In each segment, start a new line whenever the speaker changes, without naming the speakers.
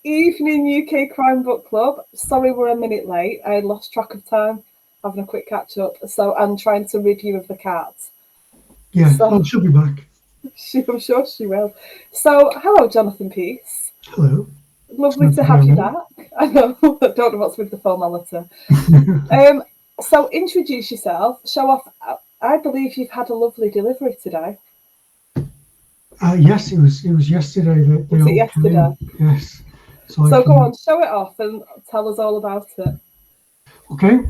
evening, UK Crime Book Club. Sorry we're a minute late. I lost track of time having a quick catch up. So I'm trying to review of the cards.
Yeah, she'll be back.
I'm sure she will. So, hello, Jonathan Peace.
Hello.
Lovely to have you back. I know. I don't know what's with the formality. So introduce yourself. Show off. I believe you've had a lovely delivery today.
Yes, it was yesterday that they all came in. Yes.
So go on, show it off and tell us all about it.
Okay.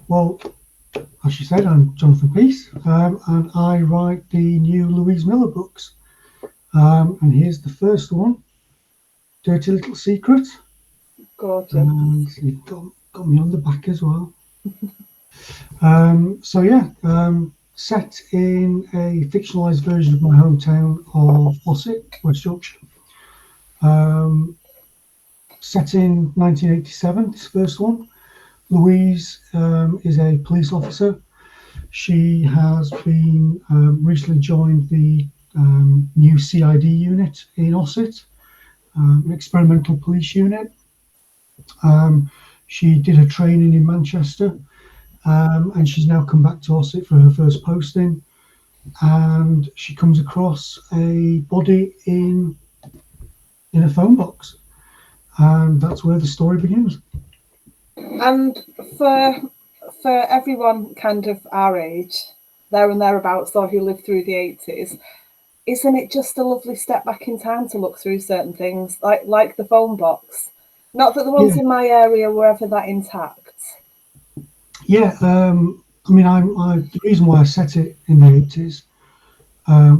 Well, as she said, I'm Jonathan Peace, and I write the new Louise Miller books. And here's the first one, Dirty Little Secret.
Gorgeous.
And you've got me on the back as well. Set in a fictionalised version of my hometown of Ossett, West Yorkshire. Set in 1987, this first one. Louise is a police officer. She has been recently joined the new CID unit in Ossett, an experimental police unit. She did her training in Manchester, and she's now come back to Ossett for her first posting. And she comes across a body in a phone box, and that's where the story begins.
And for everyone kind of our age, there and thereabouts, or who lived through the 80s, isn't it just a lovely step back in time to look through certain things, like the phone box? Not that the ones in my area were ever that intact.
Yeah, I mean, the reason why I set it in the 80s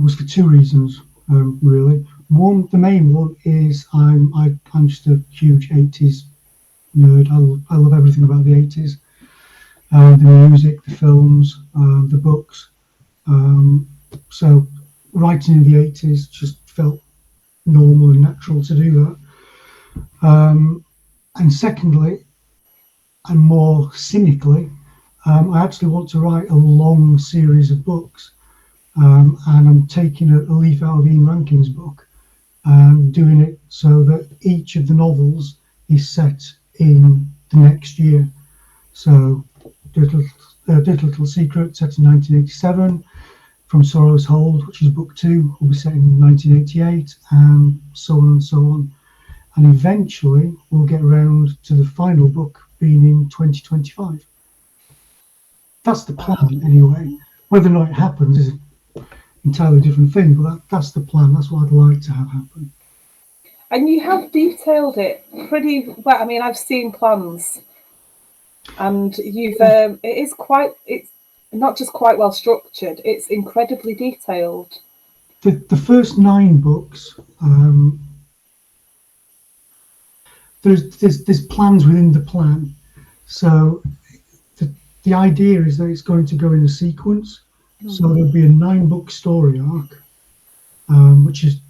was for two reasons, really. One, the main one is I'm just a huge 80s nerd. I love everything about the 80s. The music, the films, the books. So writing in the 80s just felt normal and natural to do that. And secondly, and more cynically, I actually want to write a long series of books. And I'm taking a leaf out of Ian Rankin's book and doing it so that each of the novels is set in the next year. So Dirty Little Secret, set in 1987, From Sorrow's Hold, which is book 2, will be set in 1988, and so on and so on. And eventually we'll get around to the final book being in 2025. That's the plan, anyway. Whether or not it happens is an entirely different thing, but that's the plan. That's what I'd like to have happen.
And you have detailed it pretty well. I mean, I've seen plans, and it's not just quite well structured, it's incredibly detailed.
The first 9 books, there's plans within the plan. So the idea is that it's going to go in a sequence. So there'll be a 9-book story arc, which is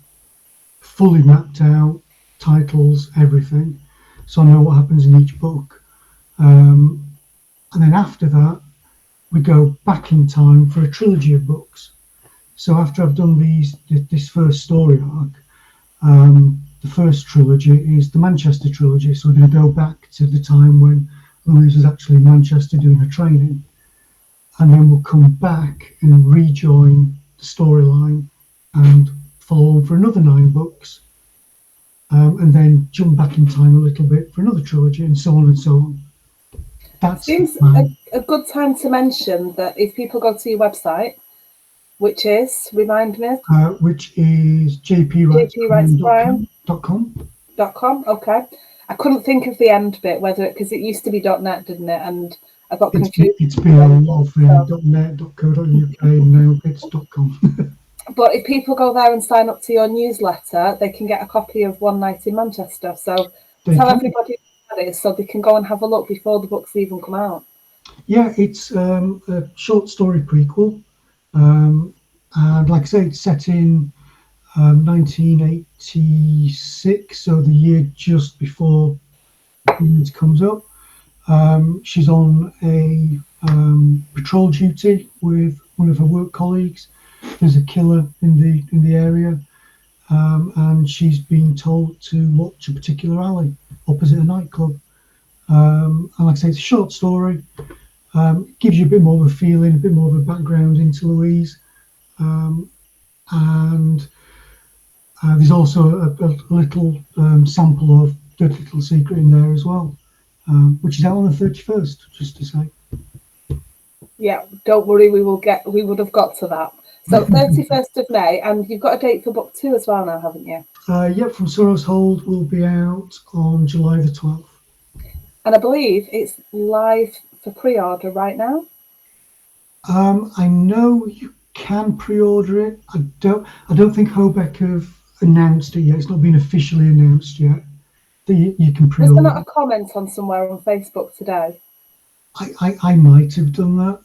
fully mapped out, titles, everything. So I know what happens in each book. And then after that, we go back in time for a trilogy of books. So after I've done this first story arc, the first trilogy is the Manchester trilogy. So we're going to go back to the time when Louise was actually in Manchester doing her training. And then we'll come back and rejoin the storyline and follow on for another 9 books. And then jump back in time a little bit for another trilogy, and so on and so on. That
seems a good time to mention that if people go to your website, which is, remind me?
Which is jpwritescrime.com.
Okay. I couldn't think of the end bit, because it used to be .net, didn't it? And I got confused.
It's been a lot of .net, .co.uk, and now it's .com.
But if people go there and sign up to your newsletter, they can get a copy of One Night in Manchester. So tell everybody what it is so they can go and have a look before the books even come out.
Yeah, it's a short story prequel. And like I say, it's set in 1986, so the year just before it comes up. She's on a patrol duty with one of her work colleagues. There's a killer in the area, and she's been told to watch a particular alley opposite a nightclub. And like I say, it's a short story. Gives you a bit more of a feeling, a bit more of a background into Louise. And there's also a little sample of Dirty Little Secret in there as well, which is out on the 31st, just to say.
Yeah, don't worry, we would have got to that. So 31st of May, and you've got a date for book 2 as well now, haven't you?
Yep, From Sorrow's Hold will be out on July the 12th.
And I believe it's live for pre-order right now.
I know you can pre-order it. I don't think Hobeck have announced it yet. It's not been officially announced yet. You can pre-order.
Was there not a comment on somewhere on Facebook today?
I might have done that.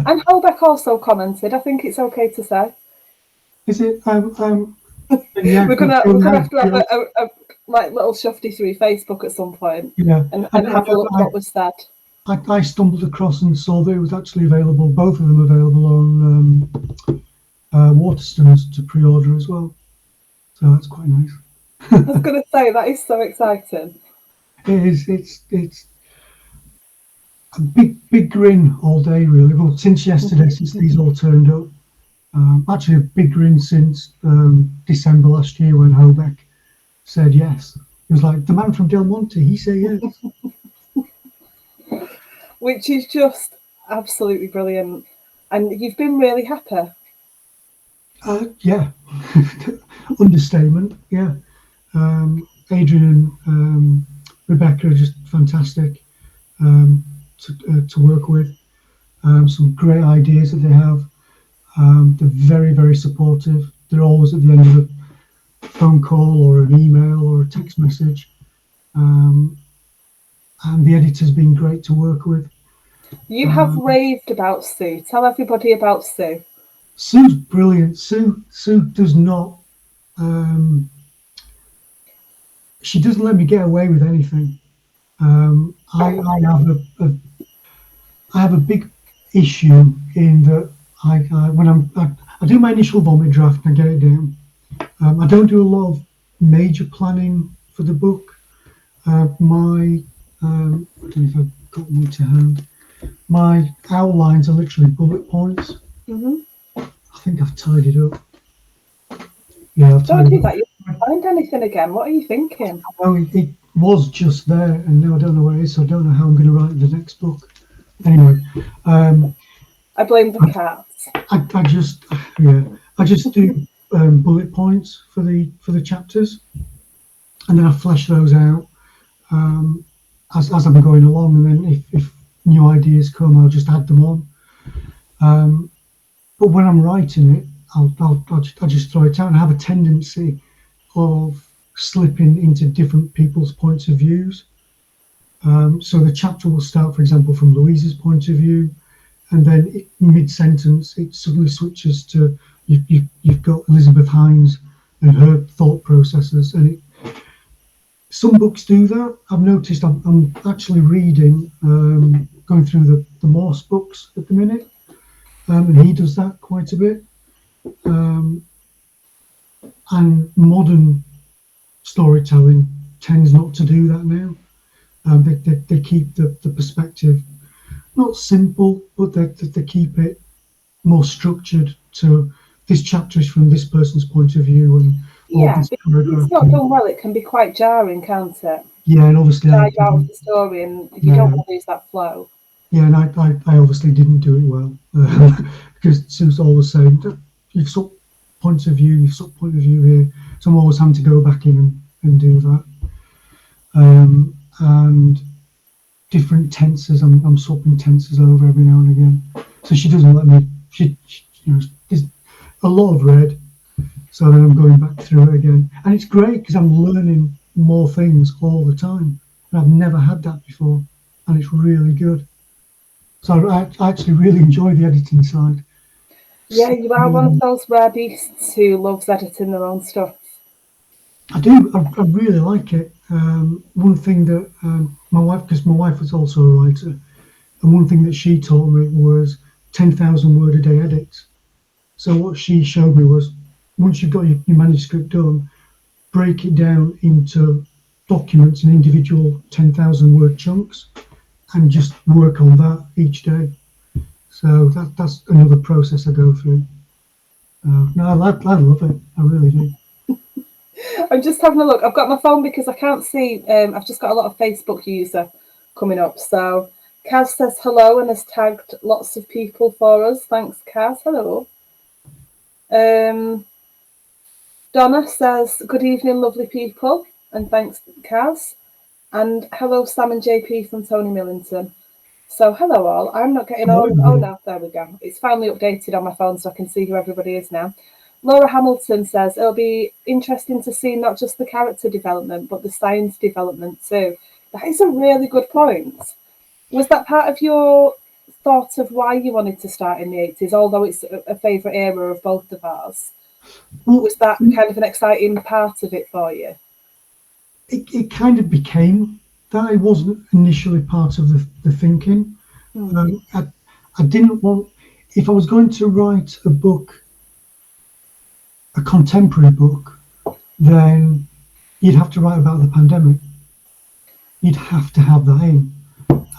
And Hobeck also commented. I think it's okay to say.
Is it?
Yeah, we're gonna have to have a like little shufty through Facebook at some point.
Yeah,
and have a look what was said.
I stumbled across and saw that it was actually available. Both of them available on Waterstones to pre-order as well. So that's quite nice.
I was going to say that is so exciting.
It is. It's a big grin all day, really. Well, since yesterday, since these all turned up. Actually, a big grin since December last year when Hobeck said yes. It was like, the man from Del Monte, he said yes.
Which is just absolutely brilliant. And you've been really happy.
Yeah. Understatement, yeah. Adrian and Rebecca are just fantastic to work with. Some great ideas that they have. They're very, very supportive. They're always at the end of a phone call or an email or a text message. And the editor's been great to work with.
You have raved about Sue. Tell everybody about Sue.
Sue's brilliant. Sue does not. She doesn't let me get away with anything. I have a big issue in that I do my initial vomit draft and I get it down. I don't do a lot of major planning for the book. I don't know if I've got one to hand. My outlines are literally bullet points.
Mm-hmm.
I think I've tied it up. Yeah, I've tied
Don't do
it
that. You won't find anything again. What are you thinking?
Oh, it was just there, and now I don't know where it is, so I don't know how I'm going to write the next book. Anyway,
I blame the cats.
I just do bullet points for the chapters, and then I flesh those out as I'm going along, and then if new ideas come, I'll just add them on. But when I'm writing it, I'll just throw it out, and I have a tendency of slipping into different people's points of views. So the chapter will start, for example, from Louise's point of view, and then mid-sentence it suddenly switches to you've got Elizabeth Hines and her thought processes, and some books do that. I've noticed I'm actually reading, going through the Morse books at the minute, and he does that quite a bit. And modern storytelling tends not to do that now. They keep the perspective not simple, but they keep it more structured to this chapter is from this person's point of view, and
if it's not done well, it can be quite jarring, can't it?
Yeah, and obviously
out of the story, and you don't want to lose that flow.
Yeah, and I obviously didn't do it well because Sue's always saying you've sort points of view, here, so I'm always having to go back in and do that. And different tenses, I'm swapping tenses over every now and again. So she doesn't let me. She there's a lot of red, so then I'm going back through it again, and it's great because I'm learning more things all the time, and I've never had that before, and it's really good. So I actually really enjoy the editing side.
Yeah, you are one of those rare beasts who loves editing their own stuff.
I do. I really like it. One thing that my wife was also a writer, and one thing that she taught me was 10,000 word a day edits. So what she showed me was once you've got your manuscript done, break it down into documents and individual 10,000 word chunks, and just work on that each day. So that's another process I go through. No, I love it. I really do.
I'm just having a look. I've got my phone because I can't see. I've just got a lot of Facebook user coming up. So Kaz says hello and has tagged lots of people for us. Thanks, Kaz. Hello. Donna says, good evening, lovely people. And thanks, Kaz. And hello, Sam and JP from Tony Millington. So hello all. I'm not getting on. Oh no, there we go. It's finally updated on my phone so I can see who everybody is now. Laura Hamilton says, it'll be interesting to see not just the character development, but the science development too. That is a really good point. Was that part of your thought of why you wanted to start in the 80s, although it's a favourite era of both of ours? Was that kind of an exciting part of it for you?
It kind of became that. It wasn't initially part of the thinking. I didn't want, if I was going to write a book, a contemporary book, then you'd have to write about the pandemic. You'd have to have that in.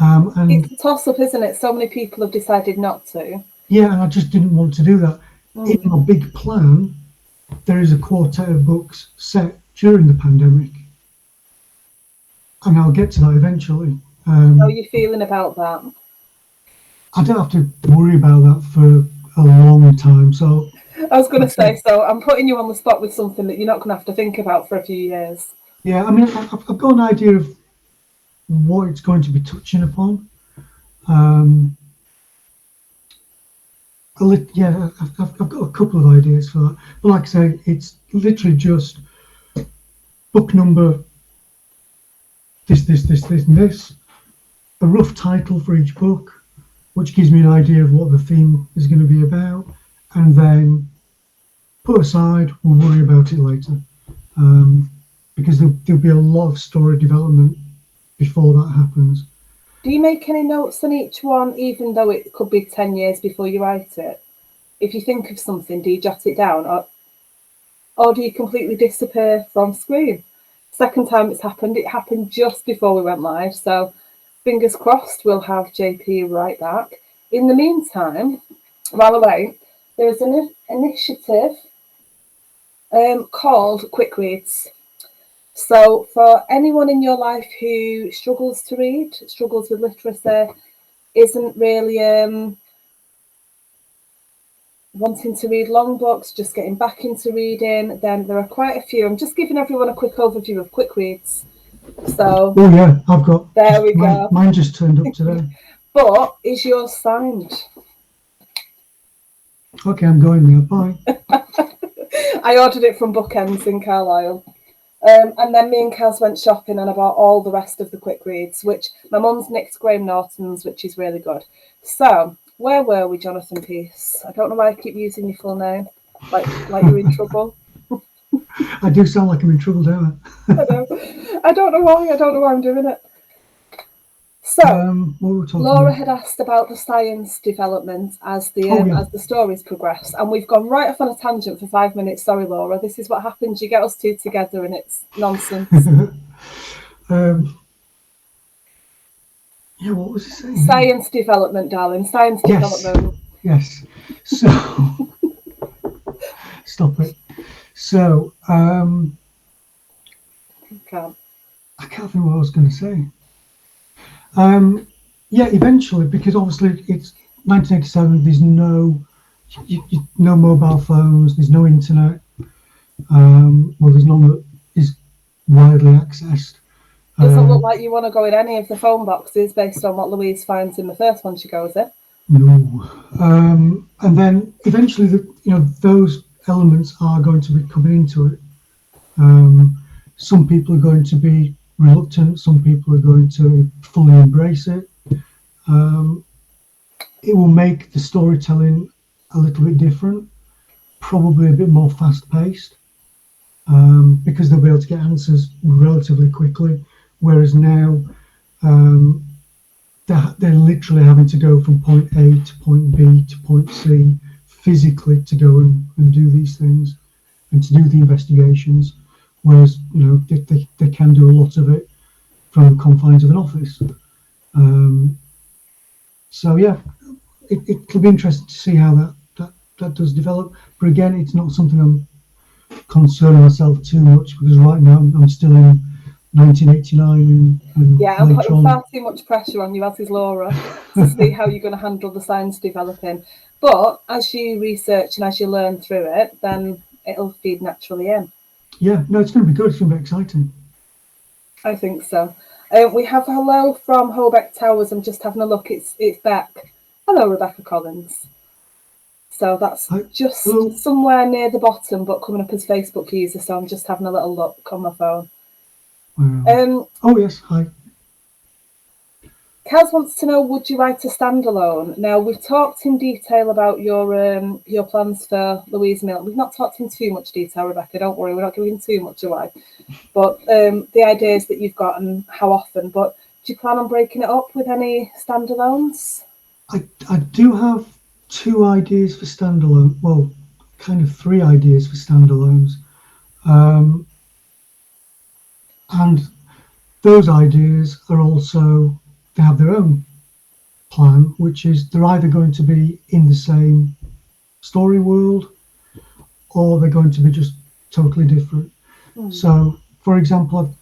And
it's a toss-up, isn't it? So many people have decided not to.
Yeah, and I just didn't want to do that. In my big plan, there is a quartet of books set during the pandemic. And I'll get to that eventually.
How are you feeling about that?
I don't have to worry about that for a long time. So
I was going to say, so I'm putting you on the spot with something that you're not going to have to think about for a few years.
Yeah, I mean, I've got an idea of what it's going to be touching upon. I've got a couple of ideas for that. But like I say, it's literally just book number this, and this, a rough title for each book, which gives me an idea of what the theme is going to be about, and then put aside, we'll worry about it later. Because there'll be a lot of story development before that happens.
Do you make any notes on each one, even though it could be 10 years before you write it? If you think of something, do you jot it down, or do you completely disappear from screen? Second time it's happened, it happened just before we went live, so fingers crossed we'll have JP right back. In the meantime, while I wait, there's an initiative called Quick Reads. So for anyone in your life who struggles to read, struggles with literacy, isn't really wanting to read long books, just getting back into reading, then there are quite a few. I'm just giving everyone a quick overview of Quick Reads. So
oh yeah, I've got.
There we go.
Mine just turned up today.
But is yours signed?
Okay, I'm going now. Bye.
I ordered it from Bookends in Carlisle. And then me and Kaz went shopping and I bought all the rest of the Quick Reads, which my mum's nicked Graham Norton's, which is really good. So, where were we, Jonathan Peace? I don't know why I keep using your full name, like you're in trouble.
I do sound like I'm in trouble, don't I?
I don't know why. I don't know why I'm doing it. So, Laura had asked about the science development as the stories progress, and we've gone right off on a tangent for 5 minutes. Sorry, Laura. This is what happens. You get us two together, and it's nonsense.
Yeah, what was it saying?
Science development, darling. Science development.
Yes. So, stop it. So, I can't think what I was going to say. Yeah, eventually, because obviously it's 1987. There's no mobile phones. There's no internet. Well, there's none that is widely accessed.
Doesn't look like you want to go in any of the phone boxes based on what Louise finds in the first one she goes in.
No. And then eventually, those elements are going to be coming into it. Some people are going to be reluctant. Some people are going to fully embrace it. It will make the storytelling a little bit different, probably a bit more fast-paced, because they'll be able to get answers relatively quickly. Whereas now, they're literally having to go from point A to point B to point C physically to go and do these things. and to do the investigations, whereas they can do a lot of it from the confines of an office. So yeah, it'll be interesting to see how that does develop. But again, it's not something I'm concerning myself too much, because right now I'm still in 1989 and
Yeah, I'm
later
putting
on.
far too much pressure on you, as is Laura, to see how you're going to handle the science developing. But as you research and as you learn through it, then it'll feed naturally in.
Yeah, no, it's going to be good. It's going to be exciting.
I think so. We have a hello from Holbeck Towers. I'm just having a look. It's Beck. Hello, Rebecca Collins. So that's just
hello.
somewhere near the bottom, but coming up as Facebook user. So I'm just having a little look on my phone.
Oh yes, hi.
Kaz wants to know, would you write a standalone? Now, we've talked in detail about your plans for Louise Mill. We've not talked in too much detail, Rebecca, don't worry, we're not giving too much away. But the ideas that you've got and how often, but do you plan on breaking it up with any standalones?
I do have 2 ideas for standalone, well, kind of 3 ideas for standalones. And those ideas are also, they have their own plan, which is they're either going to be in the same story world, or they're going to be just totally different. So, for example,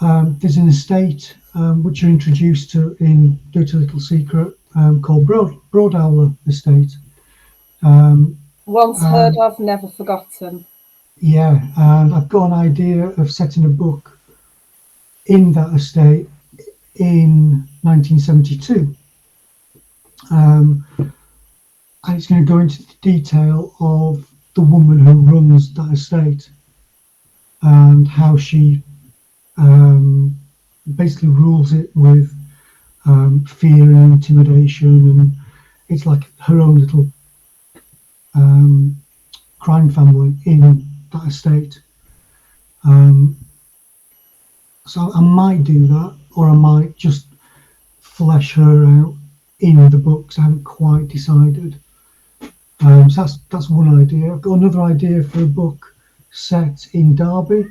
there's an estate which you're introduced to in Dirty Little Secret called Broadowler Estate.
Once heard of, never forgotten.
Yeah, and I've got an idea of setting a book in that estate in 1972. And it's going to go into the detail of the woman who runs that estate and how she basically rules it with fear and intimidation, and it's like her own little crime family in that estate. So I might do that, or I might just flesh her out in the books. I haven't quite decided. So that's one idea. I've got another idea for a book set in Derby.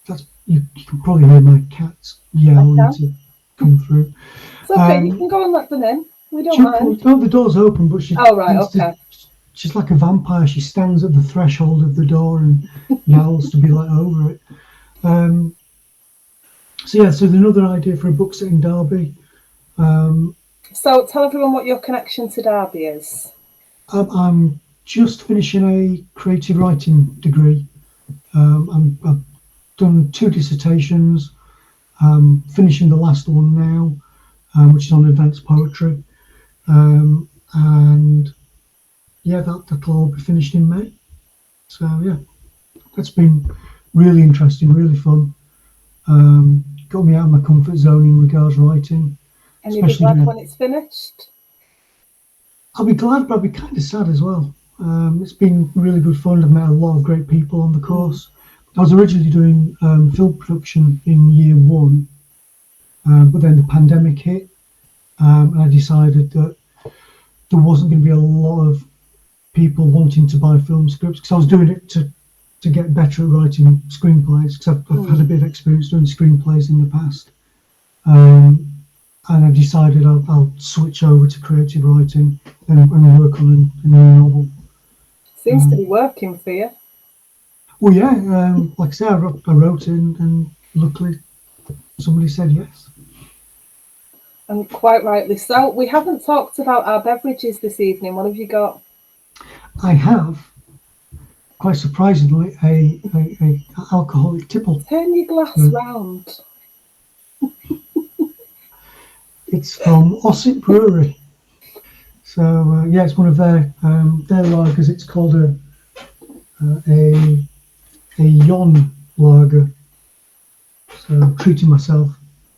That's you can probably hear my cats yell to come through.
It's okay, you can go and let them in. We don't mind.
Oh, the door's open, but she.
Oh right, okay.
She's like a vampire. She stands at the threshold of the door and yowls to be let over it. So there's another idea for a book set in Derby.
So tell everyone what your connection to Derby is.
I'm just finishing a creative writing degree. I've done 2 dissertations. Finishing the last one now, which is on advanced poetry. And yeah, that'll all be finished in May. So yeah, that's been really interesting, really fun. Got me out of my comfort zone in regards writing.
And you'll be glad when it's finished?
I'll be glad, but I'll be kind of sad as well. It's been really good fun. I've met a lot of great people on the course. I was originally doing film production in year 1, but then the pandemic hit, and I decided that there wasn't going to be a lot of people wanting to buy film scripts, because I was doing it to get better at writing screenplays, because I've had a bit of experience doing screenplays in the past. And I decided I'll switch over to creative writing and work on a new novel.
Seems to be working for you.
Well, yeah, like I said, I wrote it, and luckily somebody said yes.
And quite rightly so. We haven't talked about our beverages this evening. What have you got?
I have, quite surprisingly, a alcoholic tipple.
Turn your glass round. It's
from Ossip Brewery. So yeah, it's one of their lagers. It's called a Yon lager. So I'm treating myself.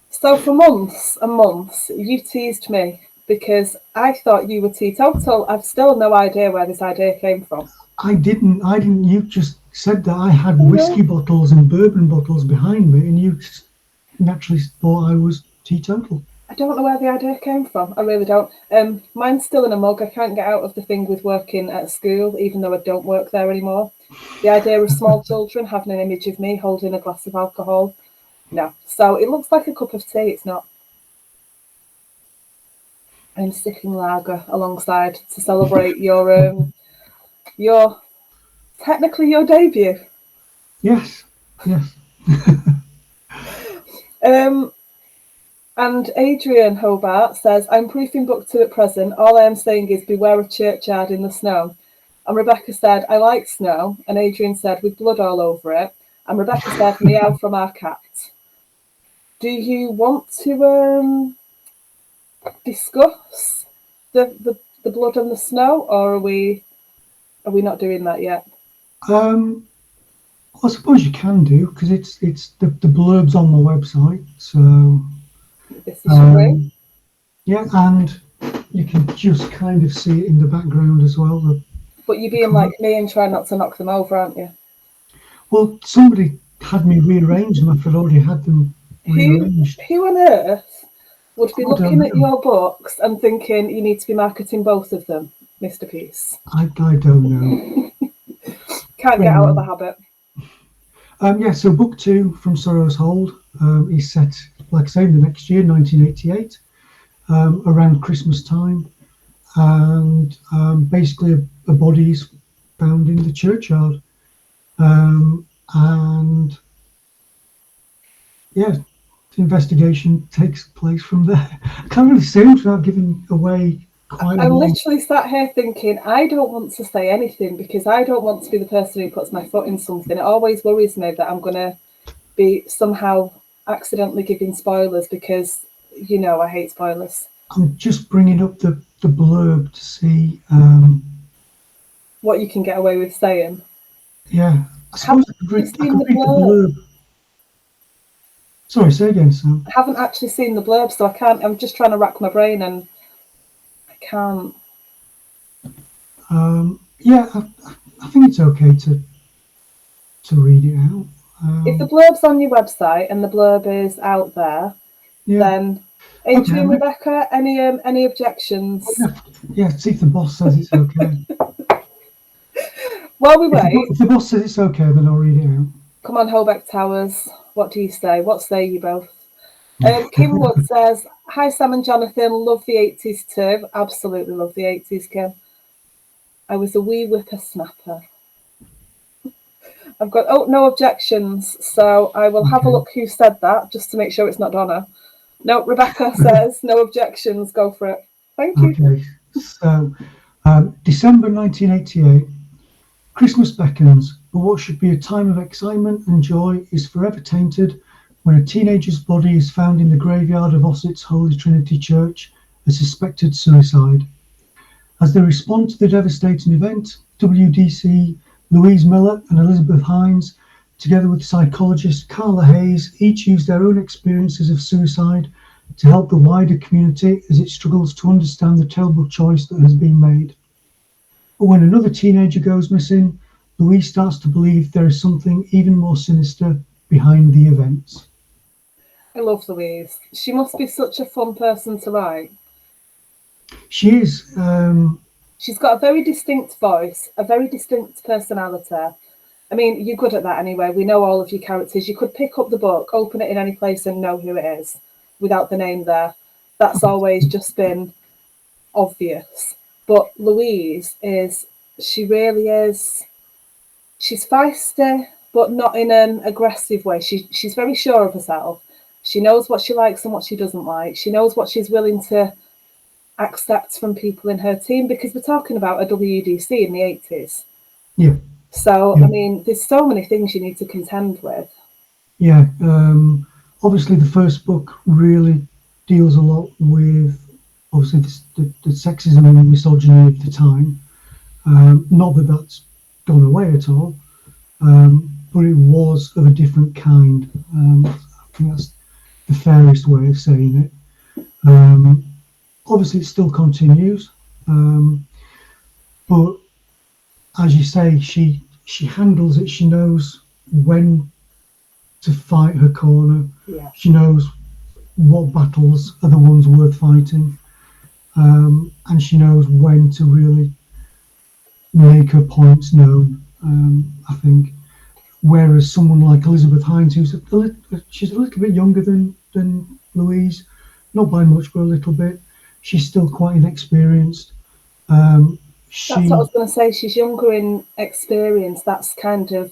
So for months and months, you teased me because I thought you were teetotal. I've still no idea where this idea came from.
I didn't. You just said that I had whiskey bottles and bourbon bottles behind me, and you naturally thought I was teetotal.
I don't know where the idea came from. I really don't. Mine's still in a mug. I can't get out of the thing with working at school, even though I don't work there anymore. The idea of small children having an image of me holding a glass of alcohol. No. So it looks like a cup of tea. It's not. I'm sipping lager alongside to celebrate your technically your debut.
Yes.
And Adrian Hobart says, I'm proofing book 2 at present. All I am saying is beware of churchyard in the snow. And Rebecca said, I like snow. And Adrian said, with blood all over it. And Rebecca said, meow from our cat. Do you want to discuss the blood and the snow, or are we not doing that yet?
Well, I suppose you can do, because it's the blurb's on my website, so
This is your ring.
yeah, and you can just kind of see it in the background as well.
But you're being like me and trying not to knock them over, aren't you?
Well, somebody had me rearrange them after I'd already had them rearranged.
Who on earth would be looking at your books and thinking you need to be marketing both of them, Mr. Peace?
I don't know.
Can't get out of the habit.
Yeah, so book 2 from Sorrow's Hold is set, like I say, the next year, 1988, around Christmas time, and basically a body is found in the churchyard, and yeah, the investigation takes place from there. I can't really say much without giving away quite a lot.
I'm literally sat here thinking, I don't want to say anything because I don't want to be the person who puts my foot in something. It always worries me that I'm going to be somehow accidentally giving spoilers because, you know, I hate spoilers.
I'm just bringing up the blurb to see
what you can get away with saying.
Yeah, I suppose I could read the blurb. Sorry, say again, Sam.
I haven't actually seen the blurb, so I can't. I'm just trying to rack my brain and I can't.
Yeah, I think it's okay to read it out.
If the blurb's on your website and the blurb is out there, then Adrian, Rebecca, any objections?
Yeah, see if the boss says it's okay.
While we wait,
if the boss says it's okay, then I'll read it out.
Come on, Holbeck Towers. What do you say? What say you both? Kim Wood says, hi Sam and Jonathan, love the 80s too. Absolutely love the 80s, Kim. I was a wee whippersnapper. I've got, no objections. So I will have a look who said that, just to make sure it's not Donna. No, Rebecca says, no objections, go for it. Thank you.
Okay, so December 1988, Christmas beckons, but what should be a time of excitement and joy is forever tainted when a teenager's body is found in the graveyard of Ossett's Holy Trinity Church, a suspected suicide. As they respond to the devastating event, WDC, Louise Miller and Elizabeth Hines, together with psychologist Carla Hayes, each use their own experiences of suicide to help the wider community as it struggles to understand the terrible choice that has been made. But when another teenager goes missing, Louise starts to believe there is something even more sinister behind the events.
I love Louise. She must be such a fun person to write.
She is.
She's got a very distinct voice, a very distinct personality. I mean, you're good at that anyway. We know all of your characters. You could pick up the book, open it in any place and know who it is without the name there. That's always just been obvious. But Louise she really is, she's feisty, but not in an aggressive way. She's very sure of herself. She knows what she likes and what she doesn't like. She knows what she's willing to accept from people in her team, because we're talking about a WDC in the 80s.
Yeah.
So, yeah. I mean, there's so many things you need to contend with.
Yeah. Obviously, the first book really deals a lot with, obviously, the sexism and misogyny of the time. Not that that's gone away at all, but it was of a different kind. I think that's the fairest way of saying it. Obviously, it still continues, but as you say, she handles it. She knows when to fight her corner.
Yeah.
She knows what battles are the ones worth fighting, and she knows when to really make her points known. I think, whereas someone like Elizabeth Hines, she's a little bit younger than Louise, not by much, but a little bit. She's still quite inexperienced.
That's what I
She,
was going to say. She's younger in experience. That's kind of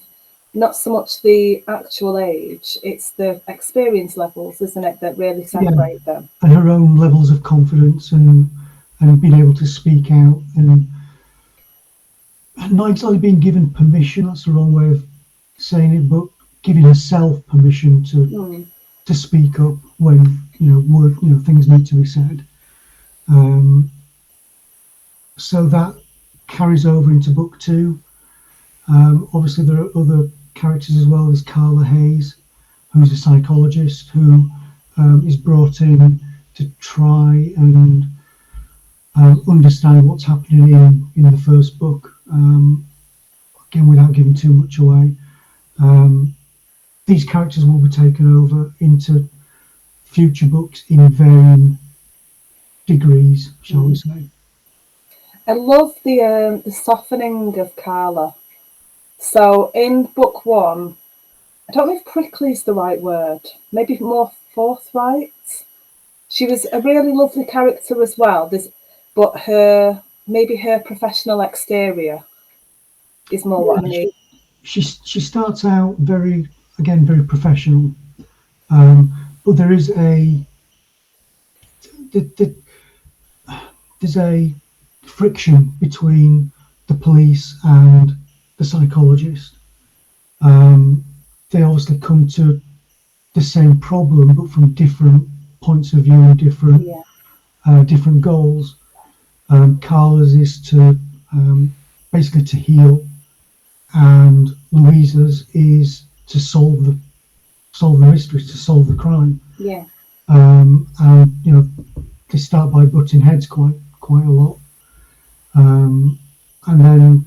not so much the actual age, it's the experience levels, isn't it, that really
yeah,
separate them.
and her own levels of confidence and being able to speak out and not exactly being given permission. That's the wrong way of saying it, but giving herself permission to speak up when things need to be said. Um, so that carries over into book two. Obviously, there are other characters as well. There's Carla Hayes, who's a psychologist who is brought in to try and understand what's happening in the first book. Again, without giving too much away, these characters will be taken over into future books in varying degrees, shall we say.
I love the softening of Carla. So in book one, I don't know if prickly is the right word, maybe more forthright. She was a really lovely character as well. But her professional exterior is more what I
Yeah,
need.
she starts out very professional, but th- th- there's a friction between the police and the psychologist. They obviously come to the same problem, but from different points of view and
Yeah,
different goals. Carla's is to basically to heal, and Louisa's is to solve the mystery, to solve the crime.
yeah.
And they start by butting heads quite a lot, and then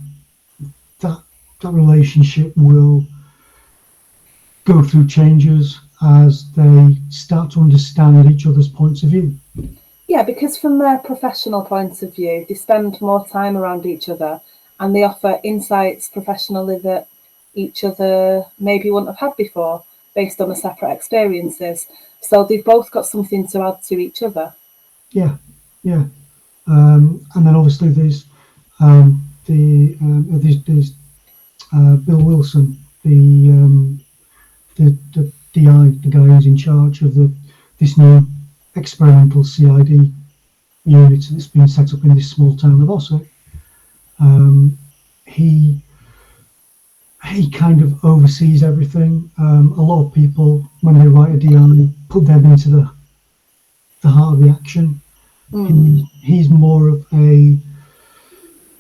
that relationship will go through changes as they start to understand each other's points of view.
Yeah, because from their professional point of view, they spend more time around each other and they offer insights professionally that each other maybe wouldn't have had before based on the separate experiences. So they've both got something to add to each other.
Yeah, yeah. And then obviously there's Bill Wilson, the DI, the guy who's in charge of this new experimental CID unit that's been set up in this small town of Ossett. He kind of oversees everything. A lot of people, when they write a DI, put them into the heart of the action. He's more of a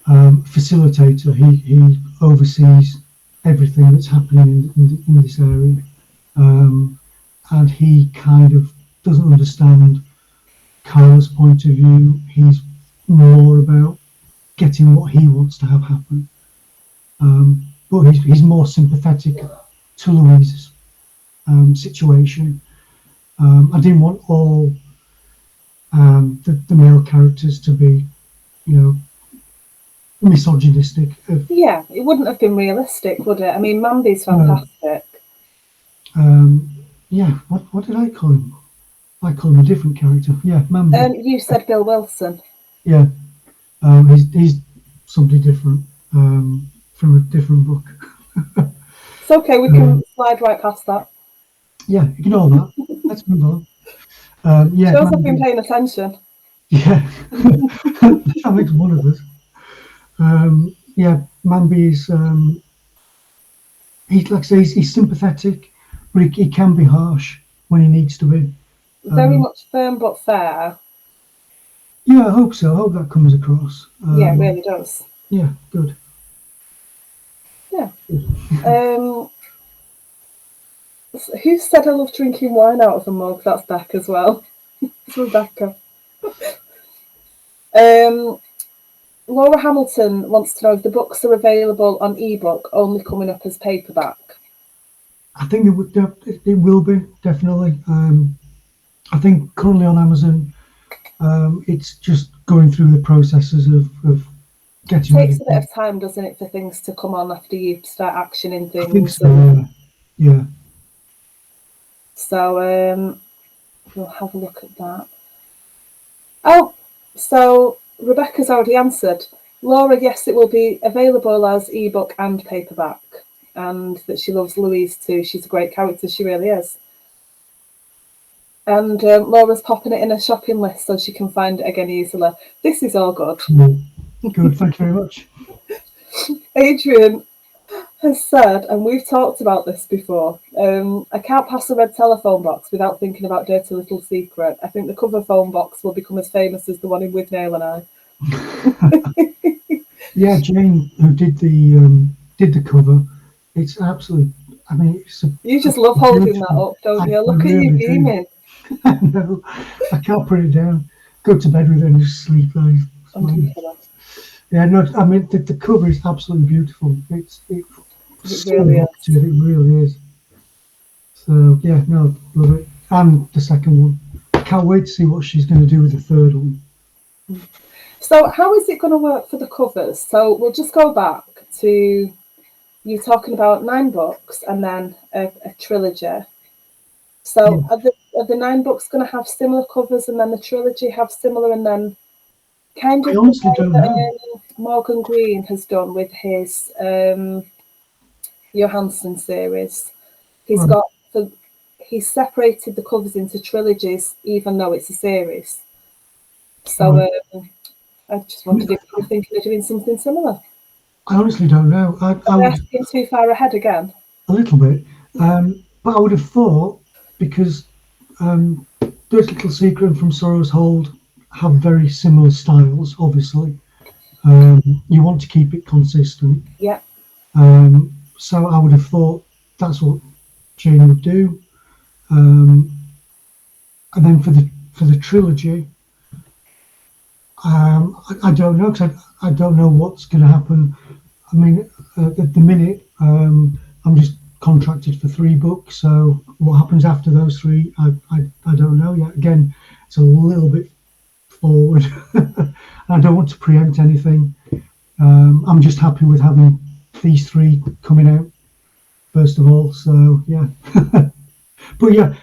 facilitator. He oversees everything that's happening in this area, and he kind of doesn't understand Carla's point of view. He's more about getting what he wants to have happen, but he's more sympathetic to Louise's situation. I didn't want all the male characters to be, misogynistic.
Yeah, it wouldn't have been realistic, would it? I mean, Mandy's fantastic.
Yeah, what did I call him? I call him a different character. Yeah, Mandy.
You said Bill Wilson.
Yeah, he's somebody different from a different book.
It's okay, we can slide right past that.
Yeah, ignore that. Let's move on. Yeah,
Shows I've been paying attention.
yeah, that makes one of us. Yeah, Manby's he's like I say, he's sympathetic, but he can be harsh when he needs to be.
Very much firm but fair.
Yeah, I hope so. I hope that comes across.
Yeah, it really does.
Yeah, good.
Yeah. Who said I love drinking wine out of a mug? That's Beck as well. It's Rebecca. Laura Hamilton wants to know if the books are available on ebook, only coming up as paperback.
I think it will be definitely. I think currently on Amazon, it's just going through the processes of getting ready.
Takes a bit of time, doesn't it, for things to come on after you start actioning things?
I think so. Yeah.
So we'll have a look at that. Oh, so Rebecca's already answered. Laura, yes, it will be available as ebook and paperback, and that she loves Louise too. She's a great character, she really is. And Laura's popping it in a shopping list so she can find it again easily. This is all good.
Cool. Good, thank you very much.
Adrian has said, and we've talked about this before, I can't pass a red telephone box without thinking about Dirty Little Secret. I think the cover phone box will become as famous as the one in With Nail and I.
Yeah, Jane, who did the cover, it's absolutely. I mean,
you just love holding that up, don't you? Look at you beaming.
I know. I can't put it down. Go to bed with it and just sleep. Yeah, no. I mean, the cover is absolutely beautiful. It so
really
is. It really is. So yeah, no, love it. And the second one, can't wait to see what she's going to do with the third one.
So how is it going to work for the covers? So we'll just go back to you talking about 9 books and then a trilogy. So yeah. Are the 9 books going to have similar covers and then the trilogy have similar, and then kind of
I honestly don't know.
Morgan Green has done with his Johansson series. He's got he's separated the covers into trilogies, even though it's a series. So I just wondered if you were thinking of doing something similar.
I honestly don't know. I
would asking too far ahead again.
A little bit, but I would have thought, because Dirty Little Secret and From Sorrow's Hold have very similar styles. Obviously, you want to keep it consistent.
Yeah.
So I would have thought that's what Jane would do, and then for the trilogy, I don't know, because I don't know what's going to happen. I mean, at the minute, I'm just contracted for 3 books. So what happens after those 3, I don't know yet. Again, it's a little bit forward. I don't want to preempt anything. I'm just happy with having these 3 coming out first of all. So yeah, but yeah,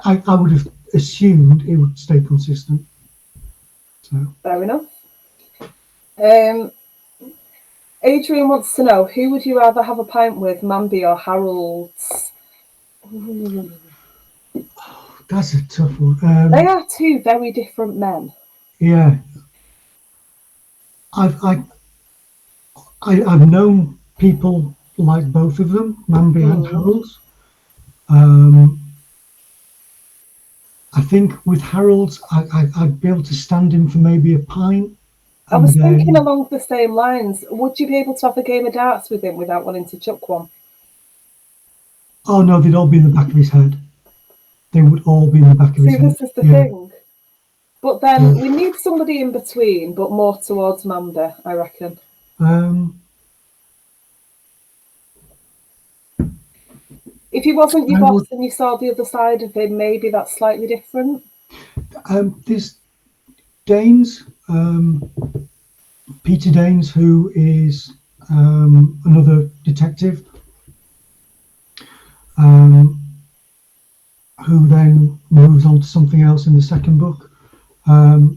I would have assumed it would stay consistent. So
fair enough. Adrian wants to know, who would you rather have a pint with, Manby or Harold's?
That's a tough one.
They are 2 very different men.
Yeah, I've known people like both of them, Manby and Harold's. I think with Harold's, I'd be able to stand in for maybe a pint.
I was thinking along the same lines. Would you be able to have a game of darts with him without wanting to chuck one?
Oh no, they'd all be in the back of his head. They would all be in the back of his head.
See, this is the thing. But then we need somebody in between, but more towards Manby, I reckon. If he wasn't your boss and you saw the other side of him, maybe that's slightly different.
There's Danes, Peter Danes, who is another detective, who then moves on to something else in the second book. I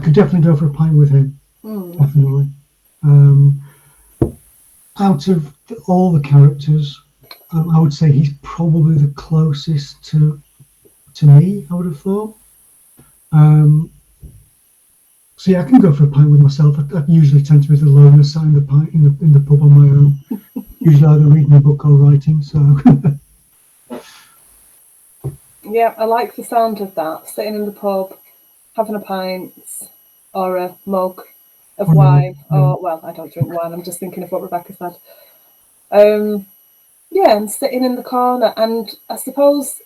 could definitely go for a pint with him. Definitely. Out of all the characters, I would say he's probably the closest to me, I would have thought. So yeah, I can go for a pint with myself. I usually tend to be the loner sat in the pint in the pub on my own. Usually either reading a book or writing. So
yeah, I like the sound of that. Sitting in the pub, having a pint or a mug of wine. Or well, I don't drink wine. I'm just thinking of what Rebecca said. Yeah, and sitting in the corner. And I suppose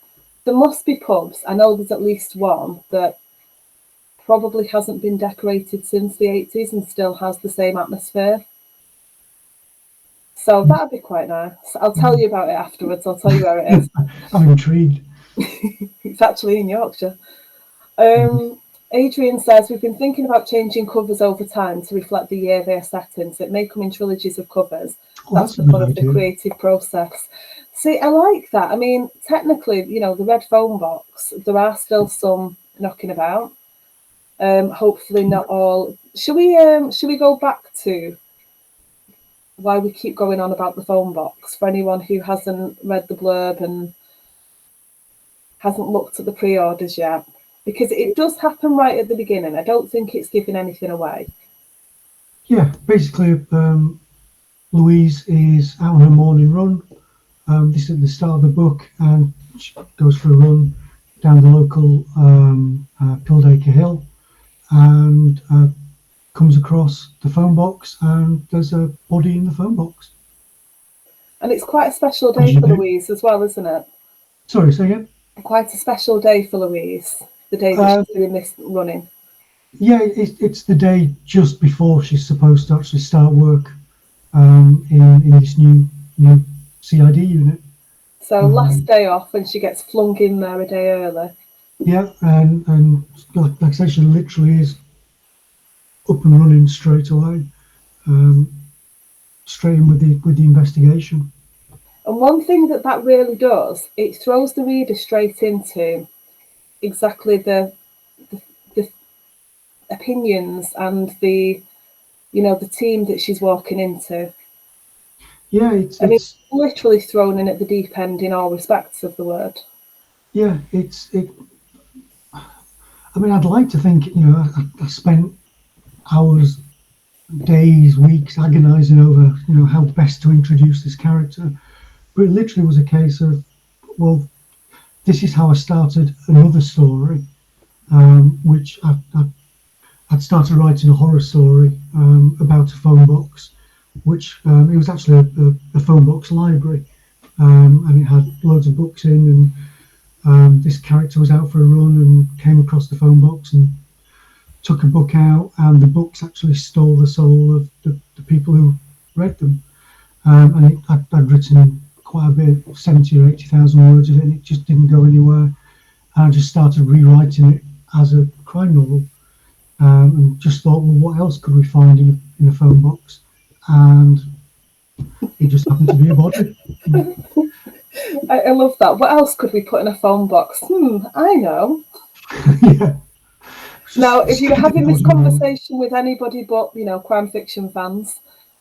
there must be pubs. I know there's at least one that probably hasn't been decorated since the 80s and still has the same atmosphere. So that'd be quite nice. I'll tell you about it afterwards. I'll tell you where it is.
I'm intrigued.
It's actually in Yorkshire. Adrian says, we've been thinking about changing covers over time to reflect the year they are set in, so it may come in trilogies of covers.
Oh,
That's
that's a
the
good
fun of the
idea.
creative process. See, I like that. I mean, technically, the red phone box, there are still some knocking about. Hopefully not all. Should we go back to why we keep going on about the phone box for anyone who hasn't read the blurb and hasn't looked at the pre-orders yet? Because it does happen right at the beginning. I don't think it's giving anything away.
Yeah, basically, Louise is out on her morning run. This is at the start of the book, and she goes for a run down the local Pildacre Hill, and comes across the phone box, and there's a body in the phone box.
And it's quite a special
As
day
you
for
do.
Louise as well, isn't it?
Sorry, say again?
Quite a special day for Louise, the day that she's doing this running.
Yeah, it's the day just before she's supposed to actually start work in this new CID unit.
So last day off, and she gets flung in there a day early.
Yeah, and like I said, she literally is up and running straight away, straight in with the investigation.
And one thing that really does, it throws the reader straight into exactly the opinions and the team that she's walking into.
Yeah, it's
literally thrown in at the deep end in all respects of the word.
Yeah, I mean, I'd like to think, I spent hours, days, weeks agonising over, how best to introduce this character. But it literally was a case of, well, this is how I started another story, which I'd started writing a horror story about a phone box, which it was actually a phone box library, and it had loads of books in, and this character was out for a run and came across the phone box and took a book out, and the books actually stole the soul of the people who read them. And I'd written quite a bit, 70 or 80,000 words of it, and it just didn't go anywhere. And I just started rewriting it as a crime novel, and just thought, well, what else could we find in a phone box? And it just happened to be a body.
I love that. What else could we put in a phone box? I know.
Yeah.
Now, if you were having this conversation with anybody but, crime fiction fans,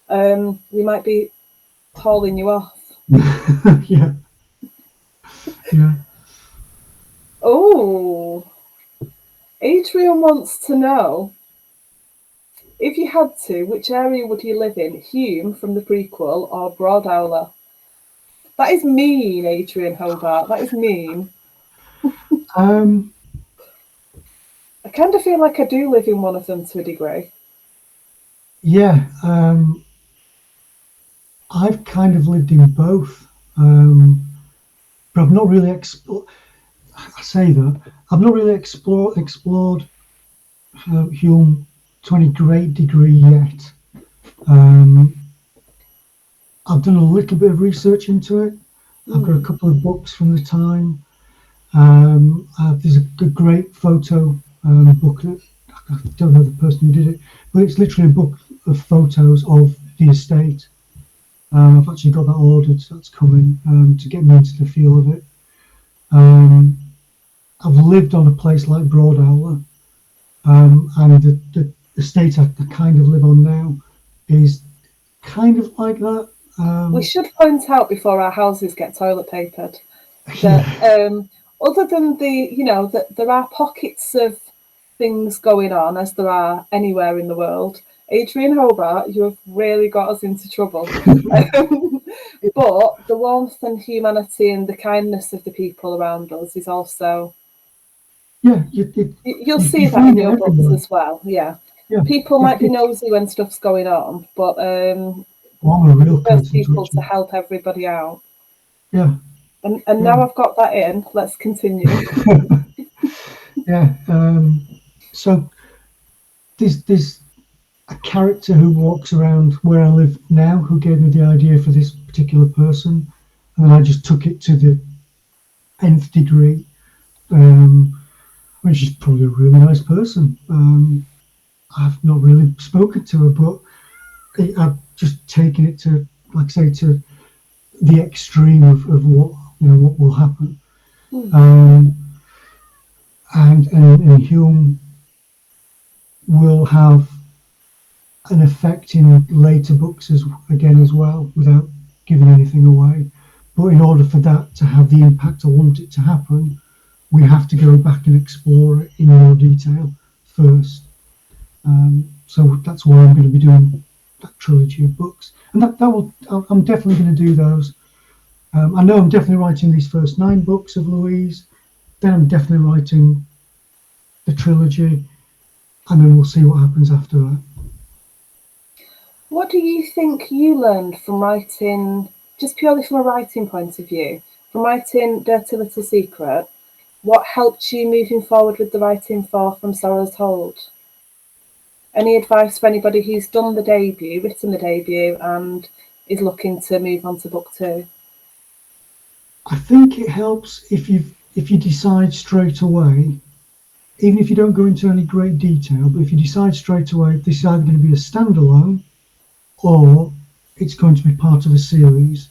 we might be hauling you off.
Yeah. Yeah.
Oh, Adrian wants to know, if you had to, which area would you live in? Hume from the prequel or Broadowler? That is mean, Adrian Hobart. That is mean. I kind of feel like I do live in one of them to a degree.
Yeah, I've kind of lived in both, but I've not really explored. I say that I've not really explored Hume to any great degree yet. I've done a little bit of research into it. I've got a couple of books from the time. There's a great photo booklet. I don't know the person who did it, but it's literally a book of photos of the estate. I've actually got that ordered, so that's coming to get me into the feel of it. I've lived on a place like Broadowler, and the estate I kind of live on now is kind of like that.
We should point out before our houses get toilet papered that other than that there are pockets of things going on, as there are anywhere in the world. Adrian Hobart, you have really got us into trouble. But the warmth and humanity and the kindness of the people around us is also...
Yeah,
you'll see that in your books as well. Yeah. People might be nosy when stuff's going on, but
I'm a real
there's people to help everybody out.
Yeah.
And now I've got that in, let's continue.
Yeah. So there's a character who walks around where I live now who gave me the idea for this particular person, and then I just took it to the nth degree. I mean, she's probably a really nice person. I've not really spoken to her, but I've just taken it to, like I say, to the extreme of what what will happen. And Hume will have an effect in later books as well, without giving anything away. But in order for that to have the impact I want it to happen, we have to go back and explore it in more detail first. So that's why I'm going to be doing that trilogy of books, and I'm definitely going to do those. I know I'm definitely writing these first 9 books of Louise, then I'm definitely writing the trilogy, and then we'll see what happens after that.
What do you think you learned from writing, just purely from a writing point of view, from writing Dirty Little Secret? What helped you moving forward with the writing for From Sorrow's Hold? Any advice for anybody who's written the debut, and is looking to move on to book 2?
I think it helps if you decide straight away, even if you don't go into any great detail, but if you decide straight away this is either going to be a standalone or it's going to be part of a series.